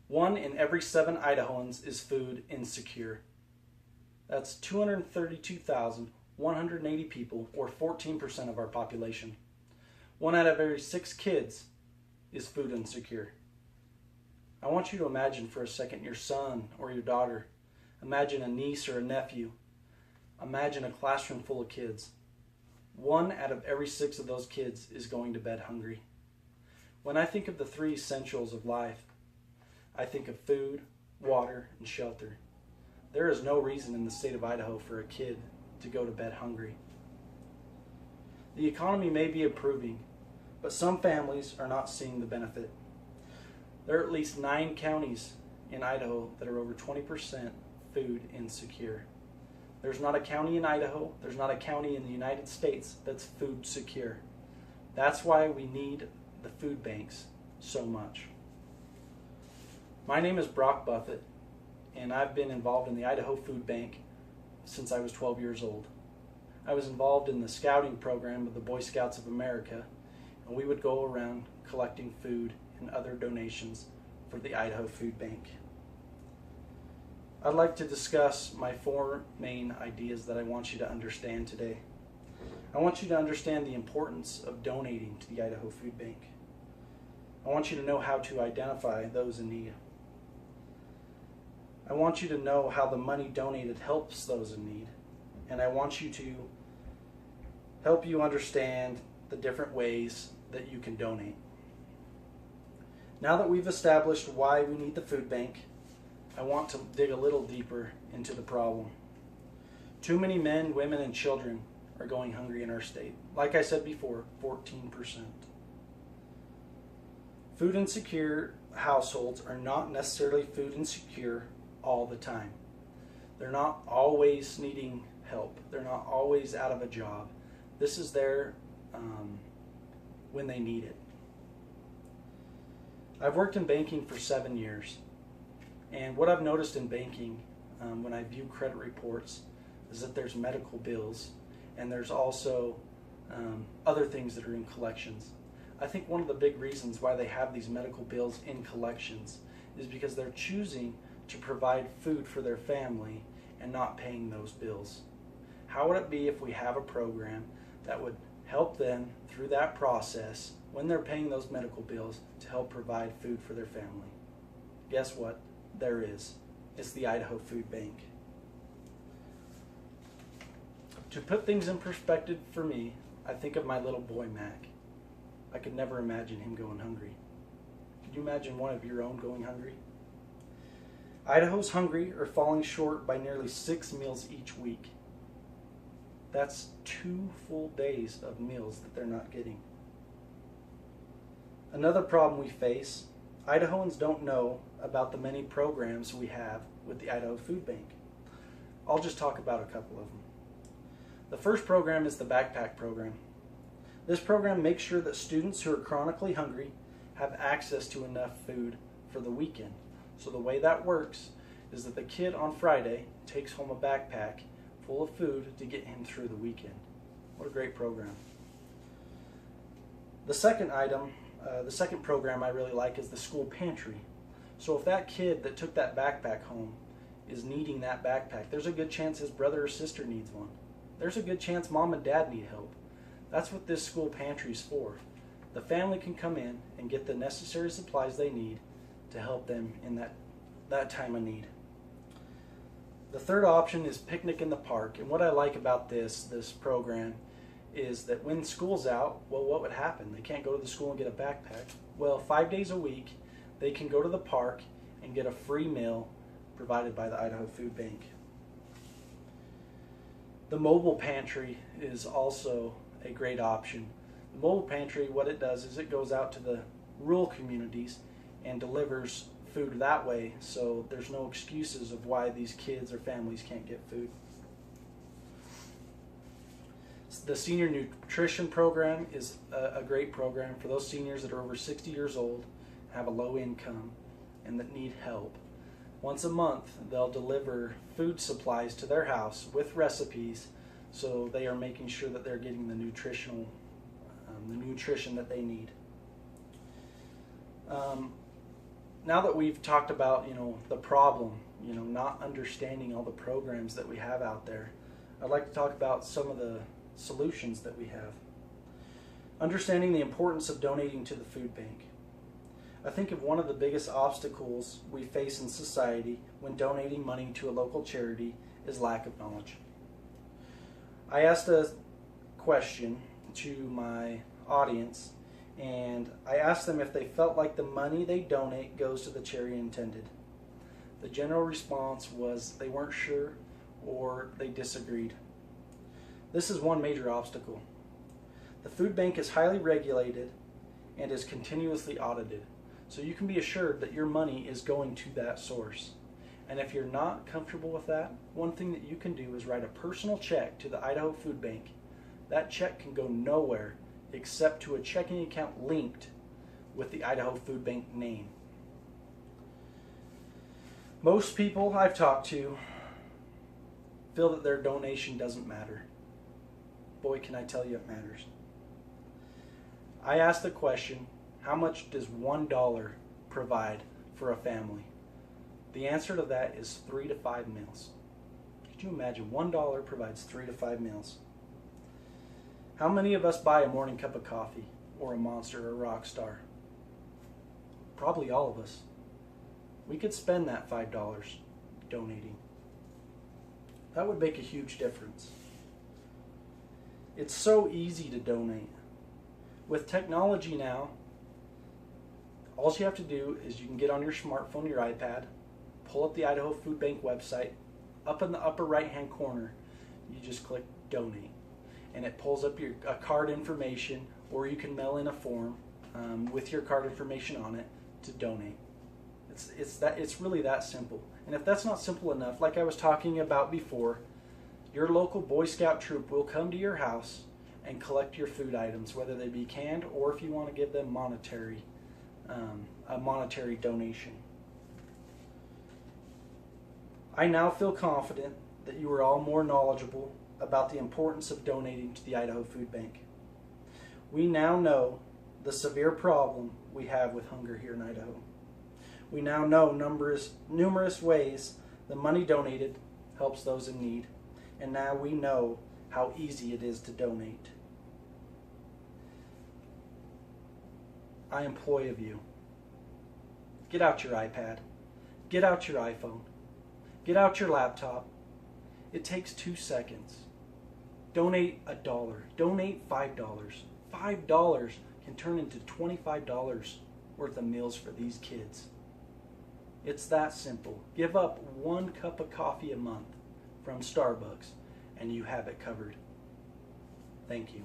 1 in every 7 Idahoans is food insecure. That's 232,180 people, or 14% of our population. 1 out of every 6 kids is food insecure. I want you to imagine for a second your son or your daughter. Imagine a niece or a nephew. Imagine a classroom full of kids. 1 out of every 6 of those kids is going to bed hungry. When I think of the 3 essentials of life, I think of food, water, and shelter. There is no reason in the state of Idaho for a kid to go to bed hungry. The economy may be improving, but some families are not seeing the benefit. There are at least 9 counties in Idaho that are over 20% food insecure. There's not a county in Idaho, there's not a county in the United States that's food secure. That's why we need the food banks so much. My name is Brock Buffett, and I've been involved in the Idaho Food Bank since I was 12 years old. I was involved in the scouting program of the Boy Scouts of America, and we would go around collecting food and other donations for the Idaho Food Bank. I'd like to discuss my 4 main ideas that I want you to understand today. I want you to understand the importance of donating to the Idaho Food Bank. I want you to know how to identify those in need. I want you to know how the money donated helps those in need. And I want you to help you understand the different ways that you can donate. Now that we've established why we need the food bank, I want to dig a little deeper into the problem. Too many men, women, and children are going hungry in our state. Like I said before, 14%. Food insecure households are not necessarily food insecure all the time. They're not always needing help. They're not always out of a job. This is there when they need it. I've worked in banking for 7 years. And what I've noticed in banking when I view credit reports is that there's medical bills and there's also other things that are in collections. I think one of the big reasons why they have these medical bills in collections is because they're choosing to provide food for their family and not paying those bills. How would it be if we have a program that would help them through that process when they're paying those medical bills to help provide food for their family? Guess what? There is. It's the Idaho Food Bank. To put things in perspective for me, I think of my little boy Mac. I could never imagine him going hungry. Could you imagine one of your own going hungry? Idaho's hungry or falling short by nearly 6 meals each week. That's 2 full days of meals that they're not getting. Another problem we face, Idahoans don't know about the many programs we have with the Idaho Food Bank. I'll just talk about a couple of them. The first program is the backpack program. This program makes sure that students who are chronically hungry have access to enough food for the weekend. So the way that works is that the kid on Friday takes home a backpack full of food to get him through the weekend. What a great program. The second program I really like is the school pantry. So if that kid that took that backpack home is needing that backpack, there's a good chance his brother or sister needs one. There's a good chance mom and dad need help. That's what this school pantry is for. The family can come in and get the necessary supplies they need to help them in that time of need. The third option is picnic in the park. And what I like about this program is that when school's out, well, what would happen? They can't go to the school and get a backpack. Well, 5 days a week, they can go to the park and get a free meal provided by the Idaho Food Bank. The mobile pantry is also a great option. The mobile pantry, what it does is it goes out to the rural communities and delivers food that way, so there's no excuses of why these kids or families can't get food. The senior nutrition program is a great program for those seniors that are over 60 years old, have a low income, and that need help. Once a month, they'll deliver food supplies to their house with recipes, so they are making sure that they're getting the nutrition that they need. now that we've talked about, the problem, not understanding all the programs that we have out there, I'd like to talk about some of the solutions that we have. Understanding the importance of donating to the food bank. I think of one of the biggest obstacles we face in society when donating money to a local charity is lack of knowledge. I asked a question to my audience, and I asked them if they felt like the money they donate goes to the charity intended. The general response was they weren't sure or they disagreed. This is one major obstacle. The food bank is highly regulated and is continuously audited, so you can be assured that your money is going to that source. And if you're not comfortable with that, one thing that you can do is write a personal check to the Idaho Food Bank. That check can go nowhere except to a checking account linked with the Idaho Food Bank name. Most people I've talked to feel that their donation doesn't matter. Boy, can I tell you it matters. I asked the question, how much does $1 provide for a family? The answer to that is 3 to 5 meals. Could you imagine? $1 provides 3 to 5 meals. How many of us buy a morning cup of coffee or a Monster or a Rockstar? Probably all of us. We could spend that $5 donating. That would make a huge difference. It's so easy to donate. With technology now, all you have to do is you can get on your smartphone, your iPad, pull up the Idaho Food Bank website. Up in the upper right-hand corner, you just click Donate. And it pulls up your card information, or you can mail in a form with your card information on it to donate. It's really that simple. And if that's not simple enough, like I was talking about before, your local Boy Scout troop will come to your house and collect your food items, whether they be canned or if you want to give them a monetary donation. I now feel confident that you are all more knowledgeable about the importance of donating to the Idaho Food Bank. We now know the severe problem we have with hunger here in Idaho. We now know numerous ways the money donated helps those in need, and now we know how easy it is to donate. I implore of you, get out your iPad, get out your iPhone, get out your laptop. It takes 2 seconds. Donate $1, donate $5. $5 can turn into $25 worth of meals for these kids. It's that simple. Give up 1 cup of coffee a month from Starbucks and you have it covered. Thank you.